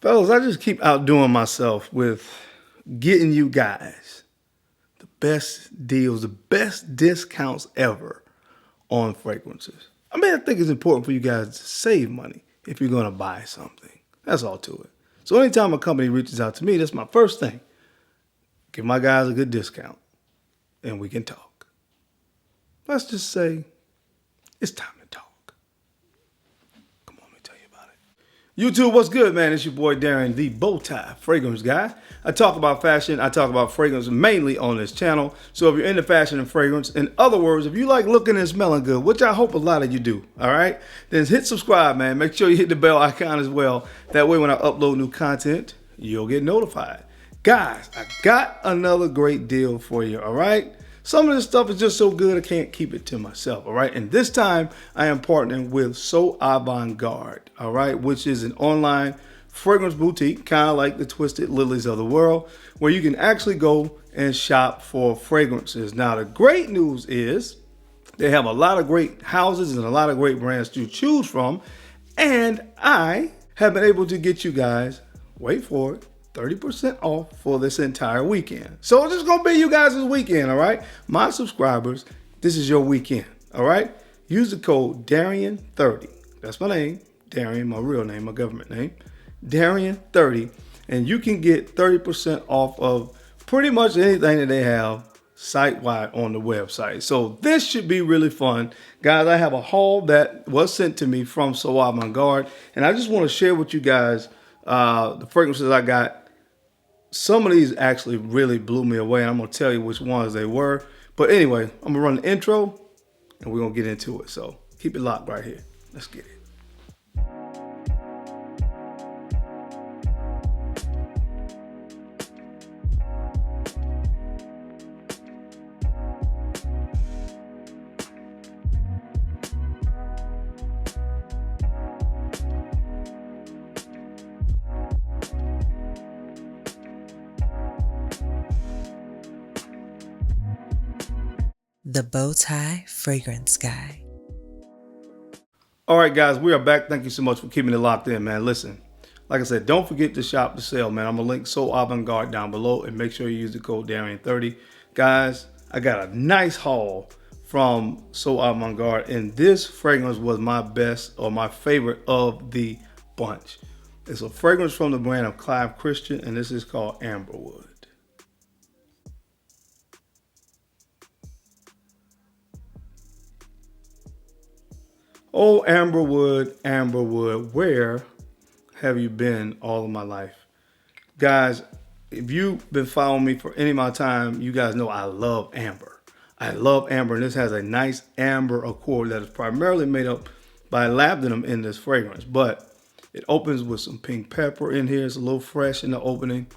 Fellas, I just keep outdoing myself with getting you guys the best deals, the best discounts ever on fragrances. I mean, I think it's important for you guys to save money if you're going to buy something. That's all to it. So anytime a company reaches out to me, that's my first thing. Give my guys a good discount and we can talk. Let's just say it's time to talk. Come on, let me tell you about it. YouTube, what's good, man? It's your boy Darren, the Bowtie Fragrance Guy. I talk about fashion, I talk about fragrance mainly on this channel. So if you're into fashion and fragrance, in other words, if you like looking and smelling good, which I hope a lot of you do, all right, then hit subscribe, man. Make sure you hit the bell icon as well. That way when I upload new content, you'll get notified. Guys, I got another great deal for you, all right? Some of this stuff is just so good I can't keep it to myself, all right? And this time I am partnering with So Avant-Garde, all right, which is an online fragrance boutique, kind of like the Twisted Lilies of the world, where you can actually go and shop for fragrances. Now, the great news is they have a lot of great houses and a lot of great brands to choose from, and I have been able to get you guys, wait for it, 30% off for this entire weekend. So this is going to be you guys' weekend, all right? My subscribers, this is your weekend, all right? Use the code Darian30. That's my name, Darian, my real name, my government name, Darian30, and you can get 30% off of pretty much anything that they have site-wide on the website. So this should be really fun. Guys, I have a haul that was sent to me from So Avant-Garde, and I just want to share with you guys the fragrances I got. Some of these actually really blew me away, and I'm going to tell you which ones they were. But anyway, I'm going to run the intro, and we're going to get into it. So keep it locked right here. Let's get it. The Bowtie Fragrance Guy. All right, guys, we are back. Thank you so much for keeping it locked in, man. Listen, like I said, don't forget to shop the sale, man. I'm going to link So Avant-Garde down below, and make sure you use the code Darian30. Guys, I got a nice haul from So Avant-Garde, and this fragrance was my best or my favorite of the bunch. It's a fragrance from the brand of clivechristian, and this is called Amberwood. Oh, Amberwood, Amberwood, where have you been all of my life? Guys, if you've been following me for any amount of time, you guys know I love amber. I love amber, and this has a nice amber accord that is primarily made up by labdanum in this fragrance. But it opens with some pink pepper in here. It's a little fresh in the opening.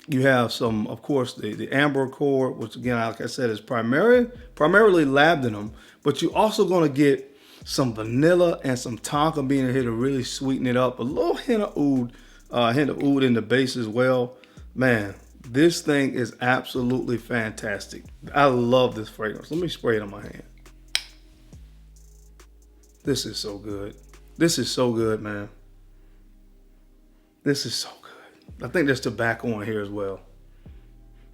You have some, of course, the amber accord, which again, like I said, is primarily labdanum, but you're also going to get some vanilla and some tonka bean in here to really sweeten it up. A little hint of oud in the base as well. Man, this thing is absolutely fantastic. I love this fragrance. Let me spray it on my hand. This is so good. This is so good, man. This is so good. I think there's tobacco in here as well.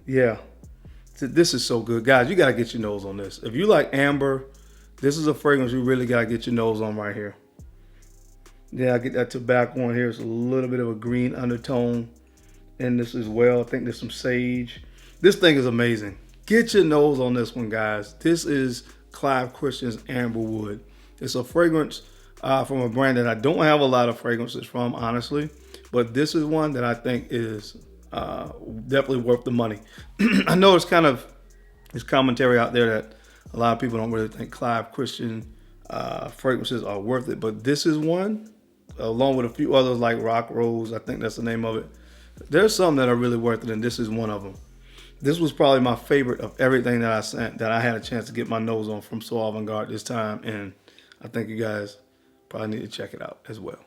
Yeah, this is so good. Guys, you got to get your nose on this. If you like amber, this is a fragrance you really got to get your nose on right here. Yeah, I get that tobacco in here. It's a little bit of a green undertone in this as well. I think there's some sage. This thing is amazing. Get your nose on this one, guys. This is clivechristian's Amberwood. It's a fragrance from a brand that I don't have a lot of fragrances from, honestly. But this is one that I think is definitely worth the money. I know it's kind of this commentary out there that a lot of people don't really think clivechristian fragrances are worth it. But this is one, along with a few others like Rock Rose. I think that's the name of it. There's some that are really worth it, and this is one of them. This was probably my favorite of everything that I had a chance to get my nose on from So Avant-Garde this time. And I think you guys probably need to check it out as well.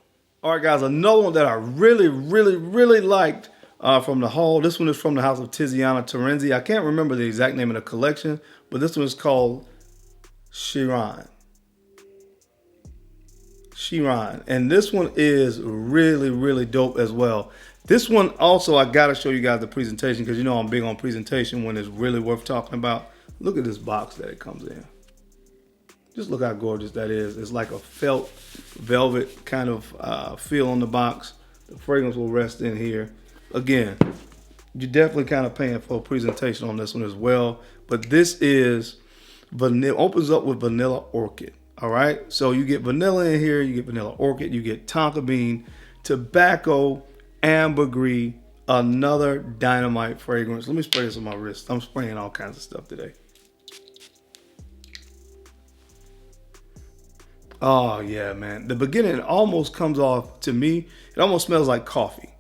All right, guys, another one that I really, really, really liked from the haul. This one is from the house of Tiziana Terenzi. I can't remember the exact name of the collection, but this one is called Shiron. Shiron. And this one is really, really dope as well. This one also, I gotta show you guys the presentation because you know I'm big on presentation when it's really worth talking about. Look at this box that it comes in. Just look how gorgeous that is. It's like a felt velvet kind of feel on the box. The fragrance will rest in here. Again, you're definitely kind of paying for a presentation on this one as well. But this is vanilla, opens up with vanilla orchid. All right. So you get vanilla in here, you get vanilla orchid, you get tonka bean, tobacco, ambergris, another dynamite fragrance. Let me spray this on my wrist. I'm spraying all kinds of stuff today. Oh yeah, man. The beginning almost comes off, to me, it almost smells like coffee.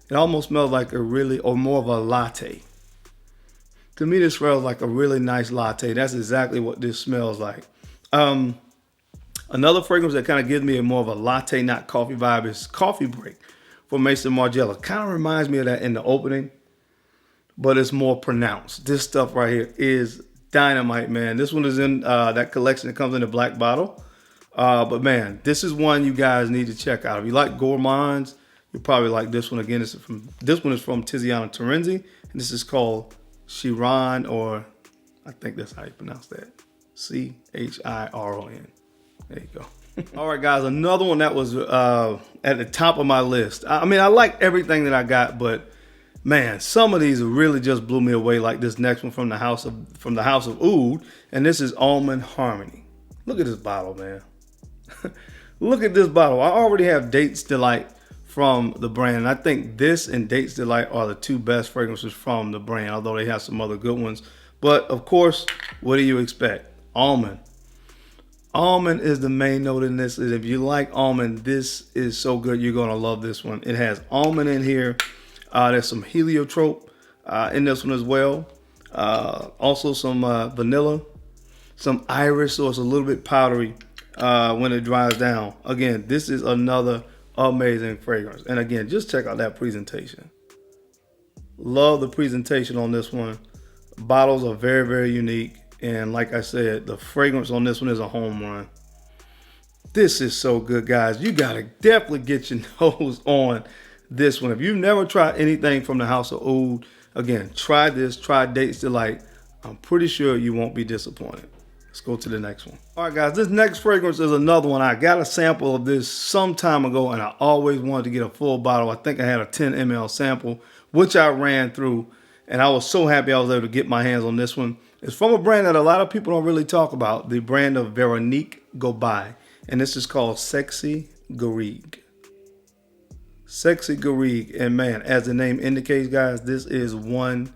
It almost smells like a really, or more of a latte. To me, this smells like a really nice latte. That's exactly what this smells like. Another fragrance that kind of gives me a more of a latte, not coffee vibe is Coffee Break from Maison Margiela. Kind of reminds me of that in the opening, but it's more pronounced. This stuff right here is dynamite, man. This one is in that collection that comes in a black bottle. But man, this is one you guys need to check out. If you like gourmands, you'll probably like this one. Again, this one is from Tiziana Terenzi, and this is called Shiron, or I think that's how you pronounce that. Chiron. There you go. All right, guys, another one that was at the top of my list. I mean, I like everything that I got, but man, some of these really just blew me away. Like this next one from the House of Oud, and this is Almond Harmony. Look at this bottle, man. Look at this bottle. I already have Dates Delight from the brand. And I think this and Dates Delight are the two best fragrances from the brand, although they have some other good ones. But of course, what do you expect? Almond. Almond is the main note in this. If you like almond, this is so good. You're going to love this one. It has almond in here. There's some heliotrope in this one as well. Also some vanilla, some iris, so it's a little bit powdery when it dries down. Again, this is another amazing fragrance. And again, just check out that presentation. Love the presentation on this one. Bottles are very, very unique. And like I said, the fragrance on this one is a home run. This is so good, guys. You got to definitely get your nose on this one. If you've never tried anything from the House of Oud, again, try this. Try Dates Delight. I'm pretty sure you won't be disappointed. Let's go to the next one. All right, guys, this next fragrance is another one. I got a sample of this some time ago, and I always wanted to get a full bottle. I think I had a 10 ml sample, which I ran through, and I was so happy I was able to get my hands on this one. It's from a brand that a lot of people don't really talk about, the brand of Veronique Gobai, and this is called Sexy Garrigue. Sexy Garrigue, and man, as the name indicates, guys, this is one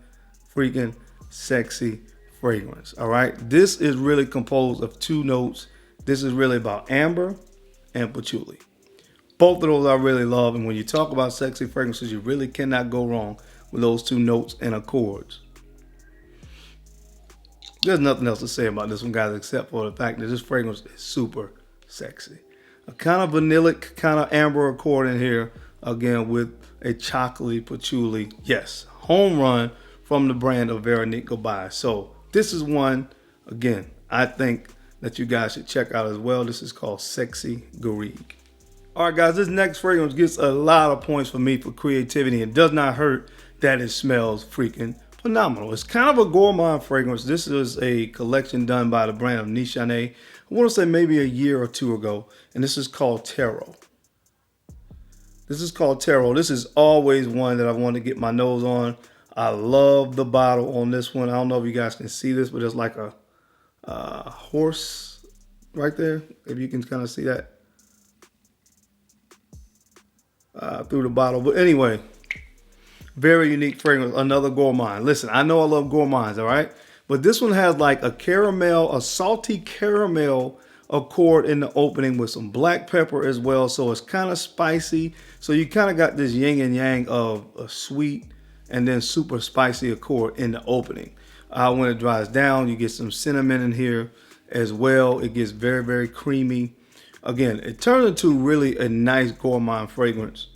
freaking sexy fragrance. All right, this is really composed of two notes. This is really about amber and patchouli. Both of those I really love, and when you talk about sexy fragrances, you really cannot go wrong with those two notes and accords. There's nothing else to say about this one, guys, except for the fact that this fragrance is super sexy. A kind of vanillic, kind of amber accord in here, again with a chocolatey patchouli. Yes, home run from the brand of Veronique Gobai. So this is one, again, I think that you guys should check out as well. This is called Sexy Garrigue. All right, guys, this next fragrance gets a lot of points for me for creativity and does not hurt that it smells freaking phenomenal. It's kind of a gourmand fragrance. This is a collection done by the brand of Nichane. I want to say maybe a year or two ago, and this is called Tarot. This is called Tarot. This is always one that I want to get my nose on. I love the bottle on this one. I don't know if you guys can see this, but it's like a horse right there. If you can kind of see that through the bottle. But anyway, very unique fragrance, another gourmand. Listen, I know I love gourmands, all right? But this one has like a caramel, a salty caramel accord in the opening with some black pepper as well. So it's kind of spicy. So you kind of got this yin and yang of a sweet and then super spicy accord in the opening. When it dries down, you get some cinnamon in here as well. It gets very, very creamy. Again, it turns into really a nice gourmand fragrance.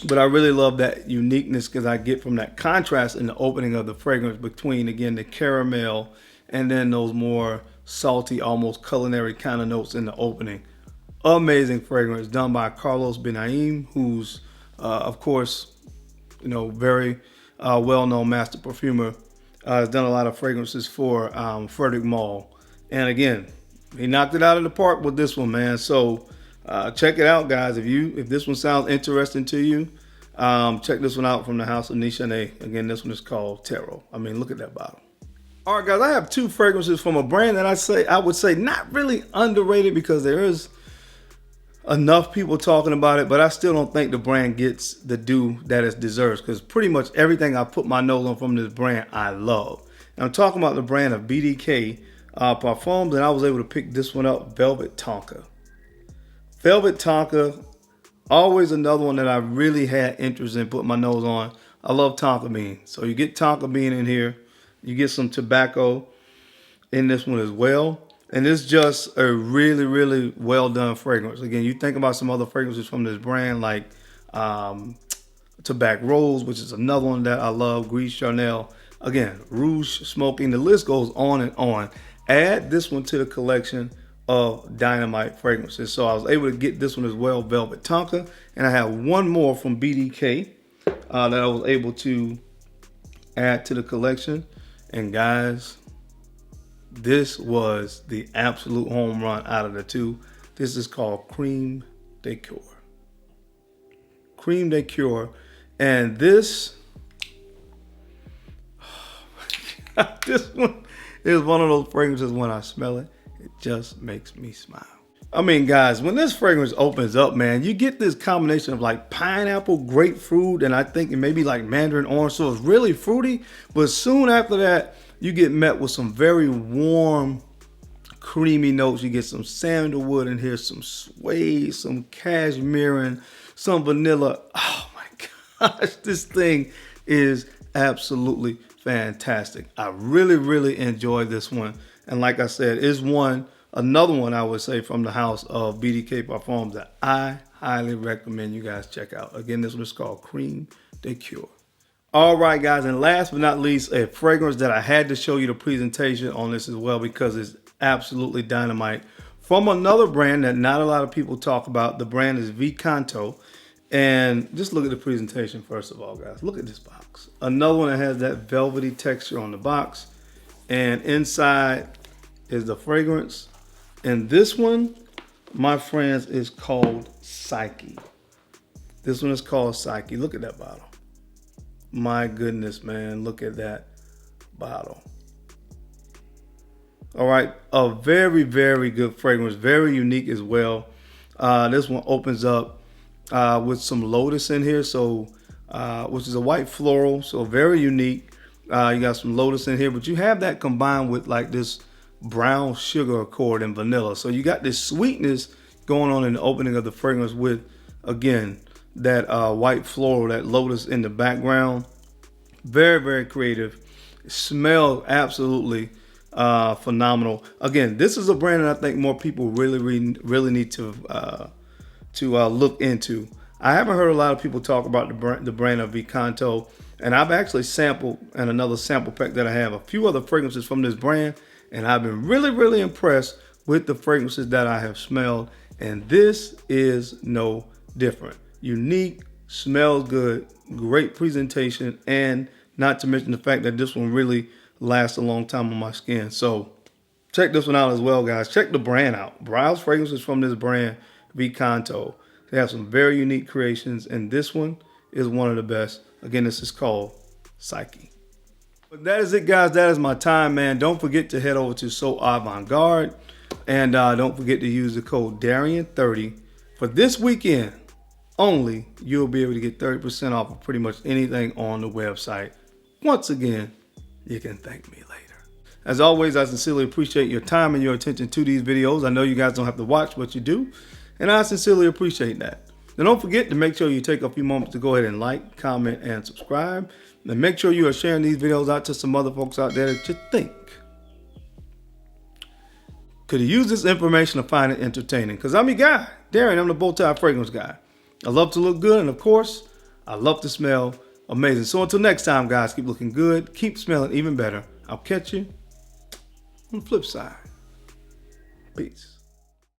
But I really love that uniqueness because I get from that contrast in the opening of the fragrance between, again, the caramel and then those more salty, almost culinary kind of notes in the opening. amazing fragrance done by Carlos Benaim, who's, of course, very well-known master perfumer. Has done a lot of fragrances for Frederick Malle. And again, he knocked it out of the park with this one, man. So check it out, guys. If this one sounds interesting to you, check this one out from the House of Nichane. Again, this one is called Tarot. I mean, look at that bottle. All right, guys, I have 2 fragrances from a brand that I would say not really underrated, because there is enough people talking about it, but I still don't think the brand gets the due that it deserves, because pretty much everything I put my nose on from this brand I love. And I'm talking about the brand of BDK Parfums, and I was able to pick this one up, Velvet Tonka. Velvet Tonka, always another one that I really had interest in putting my nose on. I love tonka bean. So you get tonka bean in here. You get some tobacco in this one as well. And it's just a really, really well done fragrance. Again, you think about some other fragrances from this brand like Tobacco Rose, which is another one that I love, Gris Charnel. Again, Rouge Smoking, the list goes on and on. Add this one to the collection of dynamite fragrances. So I was able to get this one as well, Velvet Tonka. And I have one more from BDK that I was able to add to the collection. And guys, this was the absolute home run out of the 2. This is called Crème de Coeur. Crème de Coeur. And this, this one is one of those fragrances, when I smell it, it just makes me smile. I mean, guys, when this fragrance opens up, man, you get this combination of like pineapple, grapefruit, and I think maybe like mandarin orange. So it's really fruity. But soon after that, you get met with some very warm, creamy notes. You get some sandalwood in here, some suede, some cashmere, and some vanilla. Oh my gosh, this thing is absolutely fantastic. I really, really enjoyed this one. And like I said, it's another one I would say from the house of BDK Parfums that I highly recommend you guys check out. Again, this one is called Crème de Coeur. All right, guys, and last but not least, a fragrance that I had to show you the presentation on this as well, because it's absolutely dynamite. From another brand that not a lot of people talk about. The brand is Canto. And just look at the presentation first of all, guys. Look at this box. Another one that has that velvety texture on the box. And inside is the fragrance. And this one, my friends, is called Psyche. This one is called Psyche. Look at that bottle. My goodness, man. Look at that bottle. All right. A very, very good fragrance. Very unique as well. This one opens up with some lotus in here. So, which is a white floral. So very unique. You got some lotus in here. But you have that combined with like this brown sugar accord and vanilla. So you got this sweetness going on in the opening of the fragrance with, again, that white floral, that lotus in the background. Very, very creative. It smells absolutely phenomenal. Again, this is a brand that I think more people really need to look into. I haven't heard a lot of people talk about the brand of Canto, and I've actually sampled, and another sample pack that I have, a few other fragrances from this brand, and I've been really impressed with the fragrances that I have smelled, and this is no different. Unique, smells good, great presentation, and not to mention the fact that this one really lasts a long time on my skin. So check this one out as well, guys. Check the brand out. Browse fragrances from this brand, Canto. They have some very unique creations, and this one is one of the best. Again, this is called Psyche. But that is it, guys. That is my time, man. Don't forget to head over to So Avant Garde, and don't forget to use the code Darian30 for this weekend. Only you'll be able to get 30% off of pretty much anything on the website. Once again, you can thank me later. As always, I sincerely appreciate your time and your attention to these videos. I know you guys don't have to watch, but you do, and I sincerely appreciate that. Now, don't forget to make sure you take a few moments to go ahead and like, comment, and subscribe. And make sure you are sharing these videos out to some other folks out there that you think could use this information to find it entertaining. Because I'm your guy, Darian. I'm the bow tie fragrance guy. I love to look good, and of course, I love to smell amazing. So until next time, guys, keep looking good, keep smelling even better. I'll catch you on the flip side. Peace.